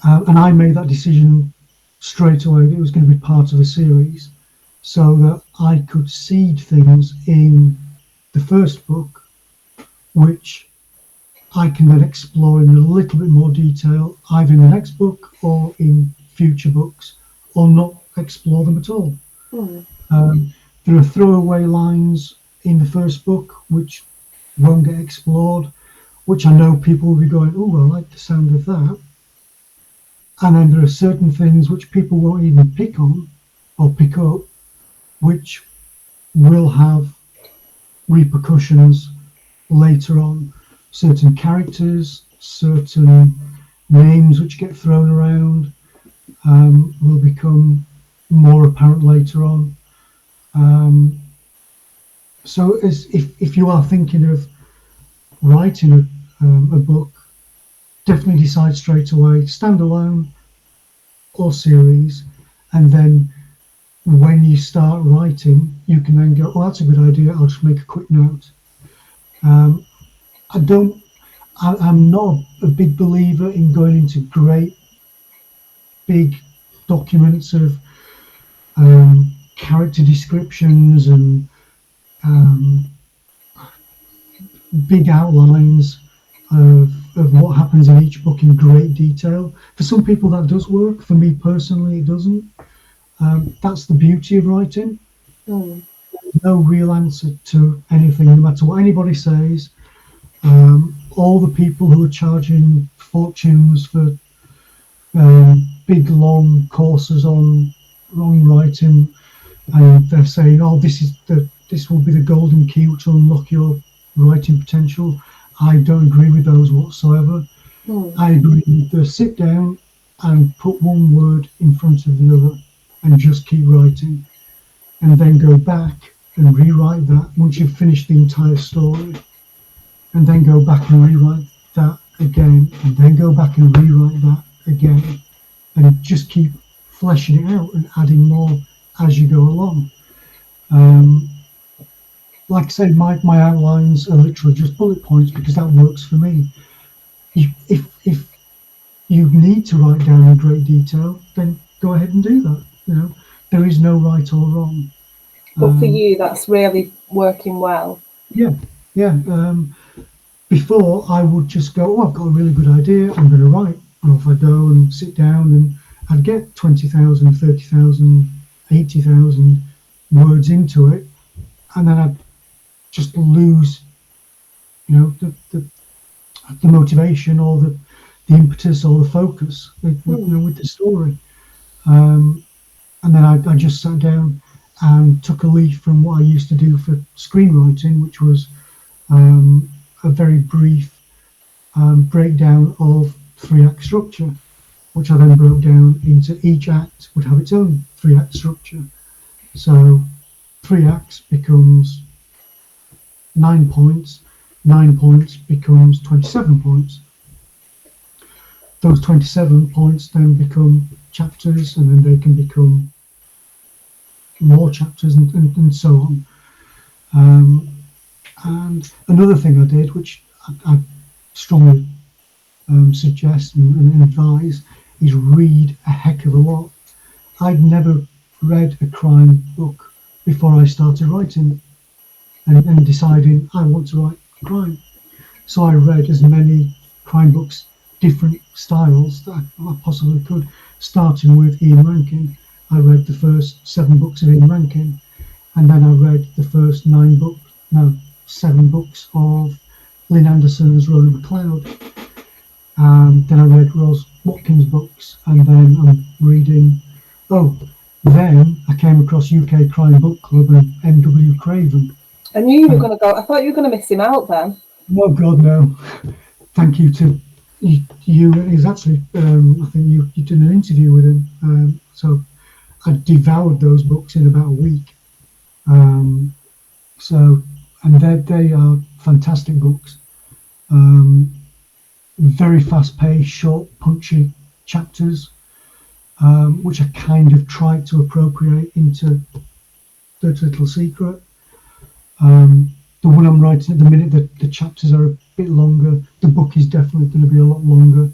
And I made that decision straight away that it was going to be part of a series, so that I could seed things in the first book, which I can then explore in a little bit more detail, either in the next book or in future books, or not explore them at all. There are throwaway lines in the first book which won't get explored, which I know people will be going, oh, I like the sound of that. And then there are certain things which people won't even pick on or pick up, which will have repercussions later on. Certain characters, certain names which get thrown around will become more apparent later on. So if you are thinking of writing a book, definitely decide straight away, standalone or series, and then when you start writing, you can then go, oh, that's a good idea, I'll just make a quick note. I'm not a big believer in going into great big documents of character descriptions and big outlines of what happens in each book in great detail. For some people that does work. For me personally, it doesn't. That's the beauty of writing. No real answer to anything, no matter what anybody says. All the people who are charging fortunes for big long courses on writing, and they're saying, "Oh, this will be the golden key to unlock your writing potential." I don't agree with those whatsoever. I agree with the sit down and put one word in front of the other and just keep writing, and then go back and rewrite that once you've finished the entire story, and then go back and rewrite that again, and then go back and rewrite that again, and just keep fleshing it out and adding more as you go along. Like I say, my outlines are literally just bullet points because that works for me. If you need to write down in great detail, then go ahead and do that. There is no right or wrong.
But for you, that's really working well.
Yeah. Before, I would just go, oh, I've got a really good idea, I'm going to write. And off I go and sit down, and I'd get 20,000, 30,000, 80,000 words into it, and then I'd just lose, the motivation or the impetus or the focus with the story. And then I just sat down and took a leaf from what I used to do for screenwriting, which was a very brief breakdown of 3-act structure, which I then broke down into each act would have its own 3-act structure. So 3 acts becomes 9 points, 9 points becomes 27 points. Those 27 points then become chapters, and then they can become more chapters, and so on. And another thing I did, which I strongly suggest and advise, is read a heck of a lot. I'd never read a crime book before I started writing and deciding I want to write crime. So I read as many crime books, different styles that I possibly could, starting with Ian Rankin. I read the first 7 books of Ian Rankin, and then I read the first 7 books of Lynn Anderson's Rona McLeod. Then I read Rose Watkins' books, and then I'm reading. Then I came across UK Crime Book Club and M.W. Craven.
I knew you were going to go. I thought you were going to miss him out then.
Oh God, no! Thank you to you. He's actually, I think you did an interview with him. So I devoured those books in about a week. And they are fantastic books. Very fast-paced, short, punchy chapters, which I kind of tried to appropriate into Dirty Little Secret. The one I'm writing at the minute, the chapters are a bit longer. The book is definitely going to be a lot longer.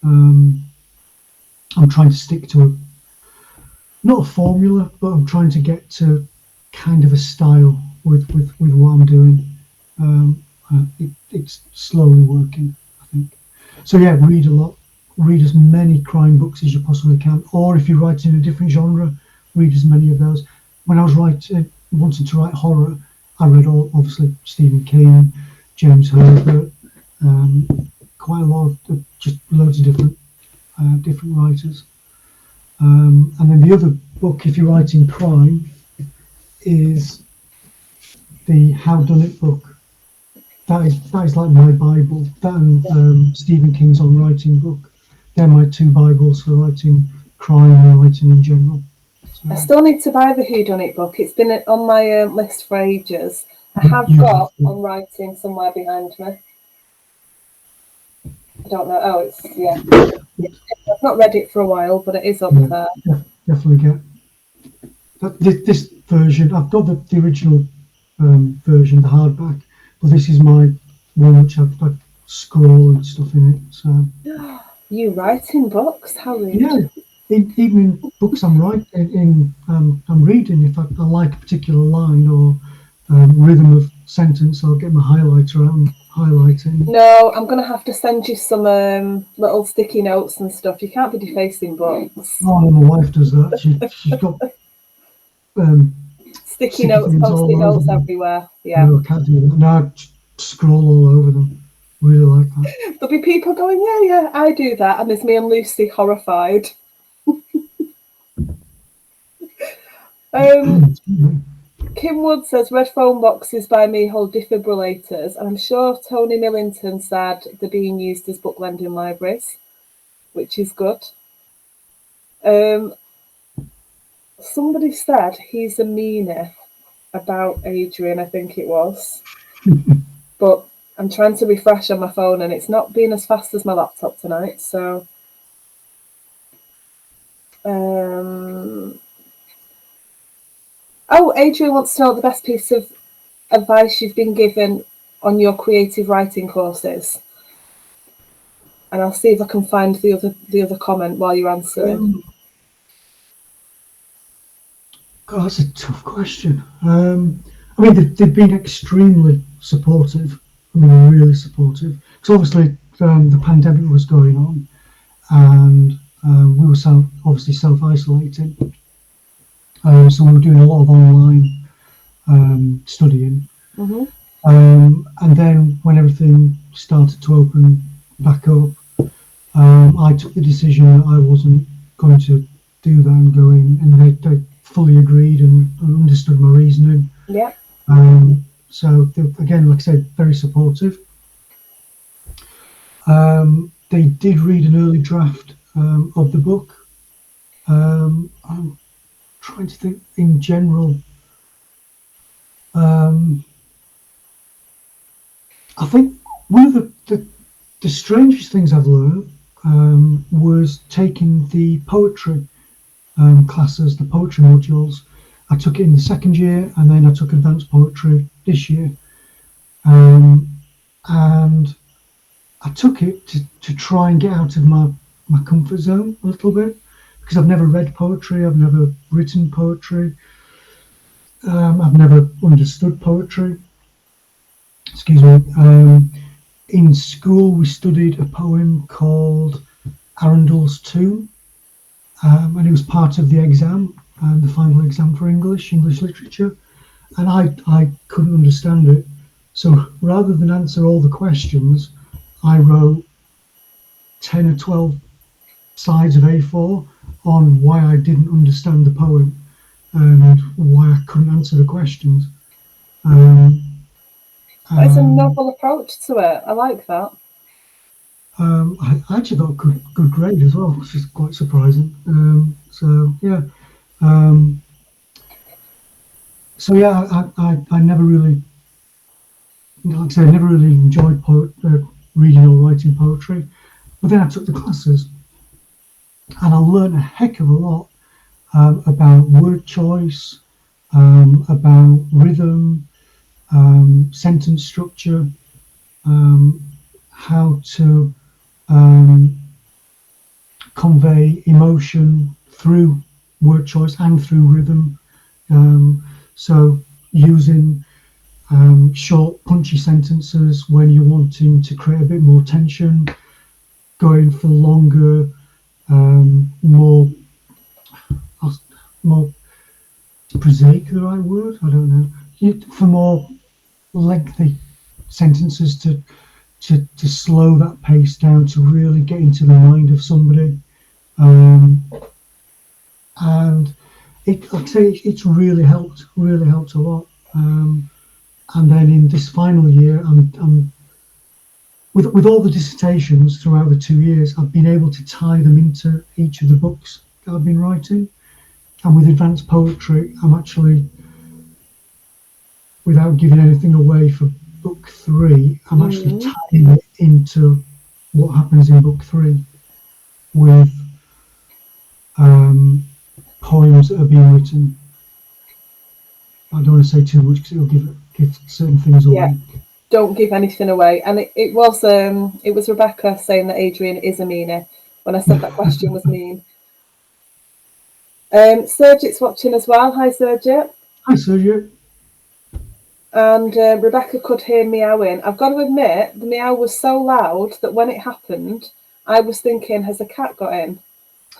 I'm trying to stick to not a formula, but I'm trying to get to kind of a style with what I'm doing. It's slowly working, I think. So yeah, read a lot. Read as many crime books as you possibly can, or if you're writing a different genre, read as many of those. When I was wanting to write horror, I read obviously Stephen King, James Herbert, quite a lot of just loads of different writers. And then the other book, if you're writing crime, is the How Done It book. That is like my Bible. That and Stephen King's On Writing book. They're my 2 Bibles for writing crime and writing in general. So,
I still need to buy the Who Done It book. It's been on my list for ages. I have got On Writing somewhere behind me. I don't know. Oh, it's I've not read it for a while, but it is up there.
Definitely get this version. I've got the original version, the hardback, but this is my one which I've scroll and stuff in it. So
you writing books? How rude.
Yeah, even in books I'm writing, I'm reading. If I like a particular line or rhythm of sentence, I'll get my highlighter out and highlighting.
No, I'm going to have to send you some little sticky notes and stuff. You can't be defacing books.
Oh, my wife does that. She's got
sticky notes, post-it notes everywhere. Yeah.
No, I can't do that. No, I scroll all over them. Really like that.
There'll be people going, yeah, I do that. And there's me and Lucy horrified. Kim Wood says, red phone boxes by me hold defibrillators. And I'm sure Tony Millington said they're being used as book lending libraries, which is good. Somebody said he's a meanie about Adrian, I think it was. But I'm trying to refresh on my phone and it's not being as fast as my laptop tonight. So, Adrian wants to know the best piece of advice you've been given on your creative writing courses. And I'll see if I can find the other comment while you're answering.
God, that's a tough question. I mean, they've been extremely supportive. I mean, really supportive. Because obviously the pandemic was going on, and we were obviously self-isolating. So we were doing a lot of online studying.
Mm-hmm.
And then when everything started to open back up, I took the decision that I wasn't going to do that and go in, and they fully agreed and understood my reasoning.
Yeah.
So again, like I said, very supportive. They did read an early draft of the book. I'm trying to think in general. I think one of the strangest things I've learned, was taking the poetry classes, the poetry modules. I took it in the second year, and then I took advanced poetry this year. And I took it to try and get out of my comfort zone a little bit, because I've never read poetry, I've never written poetry, I've never understood poetry. Excuse me. In school, we studied a poem called Arundel's Tomb, and it was part of the exam, the final exam for English literature, and I couldn't understand it. So rather than answer all the questions, I wrote 10 or 12 sides of A4 on why I didn't understand the poem and why I couldn't answer the questions.
It's a novel approach to it. I like that.
I actually got a good grade as well, which is quite surprising. So yeah. So yeah, I never really, like I say, I never really enjoyed reading or writing poetry. But then I took the classes, and I learned a heck of a lot about word choice, about rhythm, sentence structure, how to convey emotion through word choice and through rhythm. So using short, punchy sentences when you're wanting to create a bit more tension, going for longer, more prosaic, the right word? I don't know. For more lengthy sentences to slow that pace down, to really get into the mind of somebody. And like I say, it's really helped a lot. And then in this final year, I'm with all the dissertations throughout the 2 years, I've been able to tie them into each of the books that I've been writing. And with advanced poetry, I'm actually, without giving anything away for book 3, I'm actually tying it into what happens in book 3 with poems that are being written. I don't want to say too much because it'll give certain things away.
Yeah, don't give anything away. And it was Rebecca saying that Adrian is a meanie. When I said that question was mean. Sergit's watching as well. Hi, Sergit.
Hi, Sergit.
And Rebecca could hear meowing. I've got to admit, the meow was so loud that when it happened, I was thinking, has a cat got in?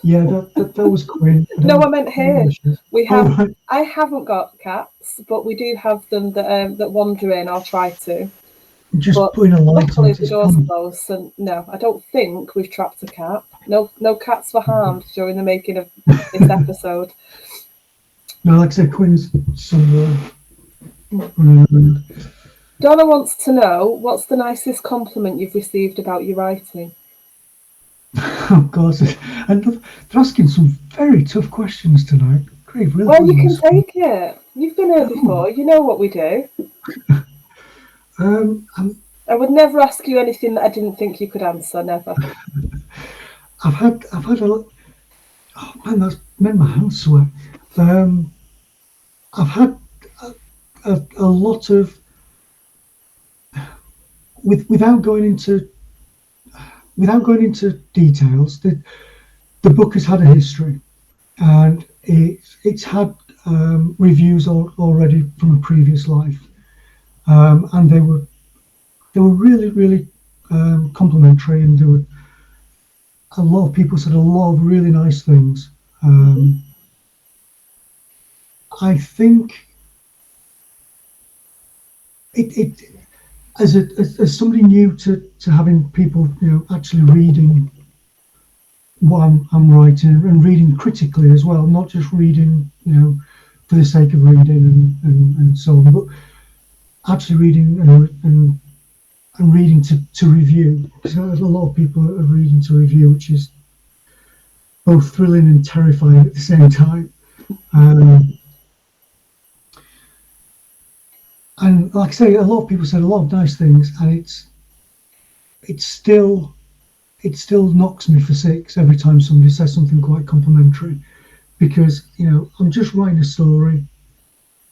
Yeah, that was Quinn.
No, I meant here. We have.
Right.
I haven't got cats, but we do have them that wander in or try to.
Just
but
putting a light
luckily
on
the door's closed, and no, I don't think we've trapped a cat. No cats were harmed during the making of this episode.
No, like I said, Quinn's somewhere.
Donna wants to know, what's the nicest compliment you've received about your writing?
Oh, God. And they're asking some very tough questions tonight. Great, really.
Well, you can take it. You've been here before. You know what we do. I would never ask you anything that I didn't think you could answer. Never.
I've had a lot. Oh man, that's made my hands sweat. I've had a lot of, without going into details. The book has had a history, and it's had reviews already from a previous life, and they were really complimentary, and there were a lot of people said a lot of really nice things. I think it as somebody new to having people actually reading what I'm writing, and reading critically as well, not just reading for the sake of reading and so on, but actually reading and reading to review, because a lot of people are reading to review, which is both thrilling and terrifying at the same time. And like I say, a lot of people said a lot of nice things, and it's still it still knocks me for six every time somebody says something quite complimentary, because I'm just writing a story,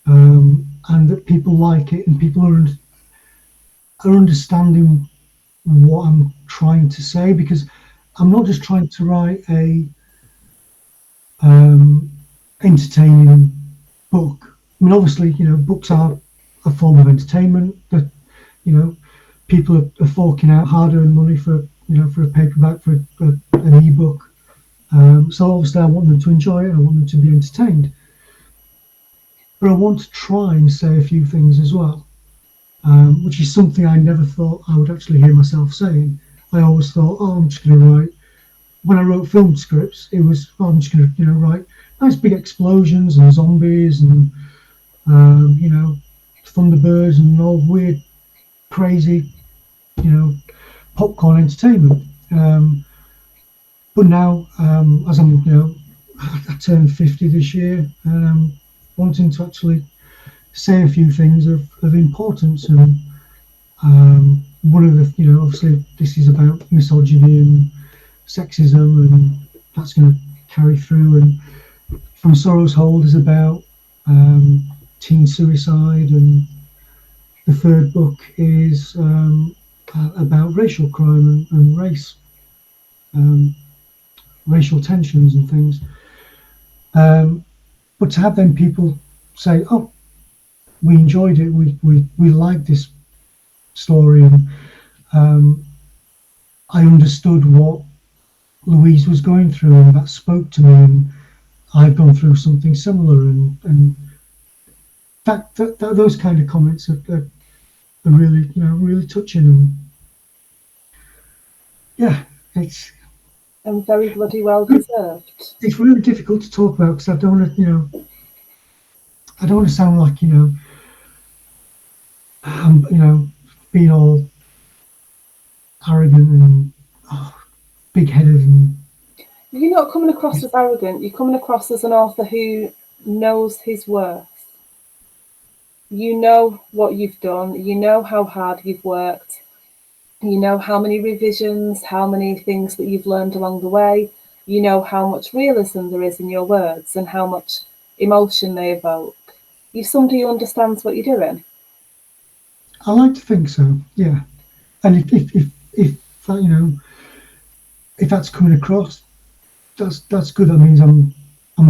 and that people like it and people are understanding what I'm trying to say, because I'm not just trying to write a entertaining book. I mean, obviously, books are a form of entertainment, but you know, people are forking out hard-earned money for for a paperback, for an ebook. So obviously, I want them to enjoy it. I want them to be entertained, but I want to try and say a few things as well, which is something I never thought I would actually hear myself saying. I always thought, oh, I'm just going to write. When I wrote film scripts, it was, oh, I'm just going to write nice big explosions and zombies and Thunderbirds and all weird, crazy, popcorn entertainment. But now, as I'm, I turned 50 this year, and I'm wanting to actually say a few things of importance. And one of the, obviously, this is about misogyny and sexism, and that's going to carry through. And From Sorrow's Hold is about teen suicide, and the third book is about racial crime and race, racial tensions and things. But to have then people say, "Oh, we enjoyed it. We liked this story," and I understood what Louise was going through, and that spoke to me, and I've gone through something similar, and that those kind of comments are really really touching, and yeah, it's
And very bloody well deserved.
it's really difficult to talk about, because I don't want to I don't want to sound like I'm being all arrogant and big-headed, and
You're not coming across as arrogant. You're coming across as an author who knows his worth. You know what you've done. You know how hard you've worked. You know how many revisions, how many things that you've learned along the way. You know how much realism there is in your words and how much emotion they evoke. You're somebody who understands what you're doing.
I like to think so. Yeah, and if that if that's coming across, that's good. That means I'm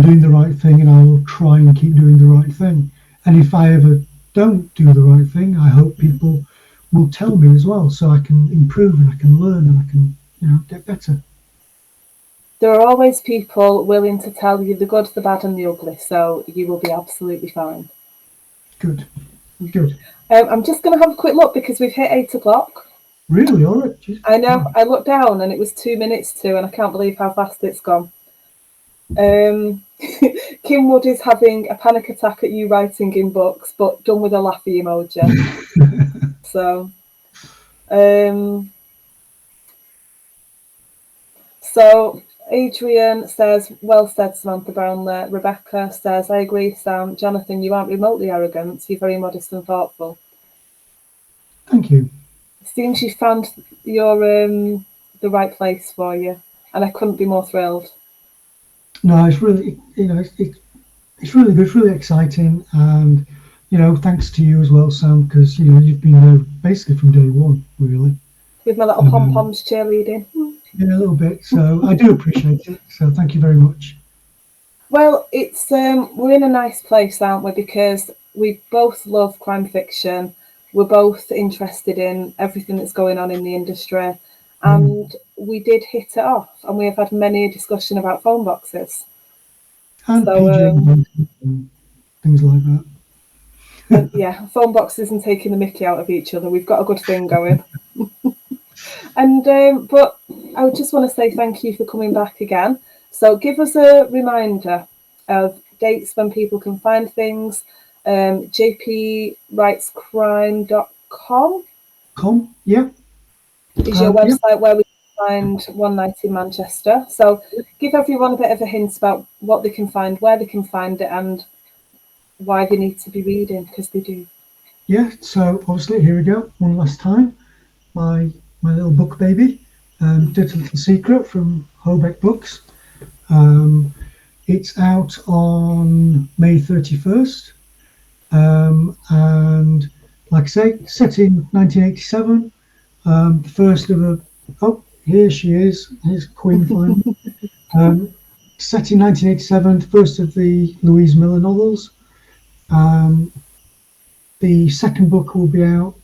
doing the right thing, and I will try and keep doing the right thing. And if I ever don't do the right thing, I hope people will tell me as well, so I can improve and I can learn and I can get better.
There are always people willing to tell you the good, the bad, and the ugly, so you will be absolutely fine.
Good, good.
I'm just going to have a quick look because we've hit 8 o'clock.
Really? All right. Jeez.
I know. I looked down and it was 2 minutes to, and I can't believe how fast it's gone. Kim Wood is having a panic attack at you writing in books, but done with a laughy emoji. So Adrian says, well said, Samantha Brownlee. Rebecca says, I agree, Sam. Jonathan, you aren't remotely arrogant. You're very modest and thoughtful.
Thank you.
It seems you found your the right place for you, and I couldn't be more thrilled.
No, it's really it's really good, it's really exciting, and thanks to you as well, Sam, because you've been there basically from day one, really.
With my little pom-poms cheerleading.
Yeah, a little bit. So I do appreciate it. So thank you very much.
Well, it's we're in a nice place, aren't we? Because we both love crime fiction. We're both interested in everything that's going on in the industry, and we did hit it off. And we have had many a discussion about phone boxes
and PJ and things like that.
And yeah, phone boxes and taking the mickey out of each other. We've got a good thing going. And but I would just want to say thank you for coming back again. So give us a reminder of dates when people can find things. jpwritescrime.com
Yeah.
is your website where we can find One Night in Manchester. So give everyone a bit of a hint about what they can find, where they can find it, and why they need to be reading, because they do.
Yeah, so obviously here we go, one last time. My little book baby. Dirty Little Secret from Hobeck Books. It's out on May 31st. And like I say, set in 1987. The first of a... Oh, here she is. Here's Queen finally. Set in 1987, the first of the Louise Miller novels. The second book will be out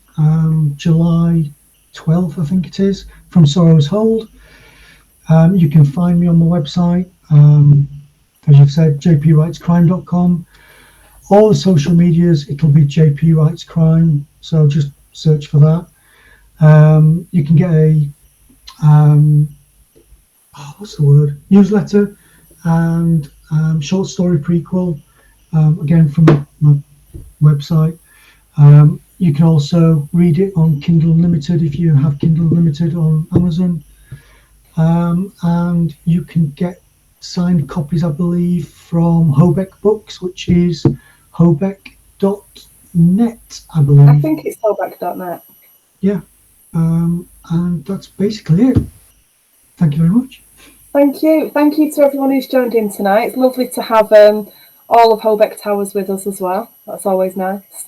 July 12th, I think it is, from Sorrow's Hold. You can find me on my website, as you've said, jpwritescrime.com. All the social medias, it'll be JP Writes Crime, so just search for that. You can get a newsletter and short story prequel, again from my website. You can also read it on Kindle Unlimited if you have Kindle Unlimited on Amazon, and you can get signed copies, I believe, from Hobeck Books, which is hobeck.net, I believe.
I think it's hobeck.net.
Yeah, and that's basically it. Thank you very much.
Thank you to everyone who's joined in tonight. It's lovely to have all of Hobeck Towers with us as well. That's always nice.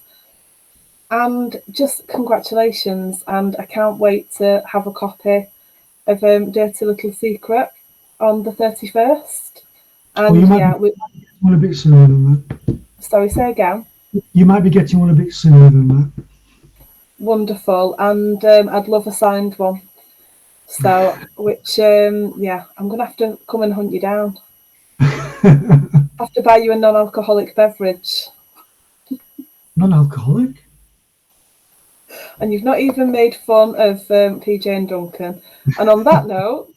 And just congratulations, and I can't wait to have a copy of Dirty Little Secret on the 31st. And
well, you might be one a bit sooner than that.
Sorry, say again.
You might be getting one a bit sooner than that.
Wonderful, and I'd love a signed one. So, which, I'm going to have to come and hunt you down. Have to buy you a non-alcoholic beverage.
Non-alcoholic?
And you've not even made fun of PJ and Duncan. And on that note,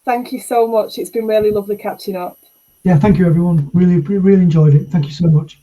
thank you so much. It's been really lovely catching up.
Yeah, thank you, everyone. Really enjoyed it. Thank you so much.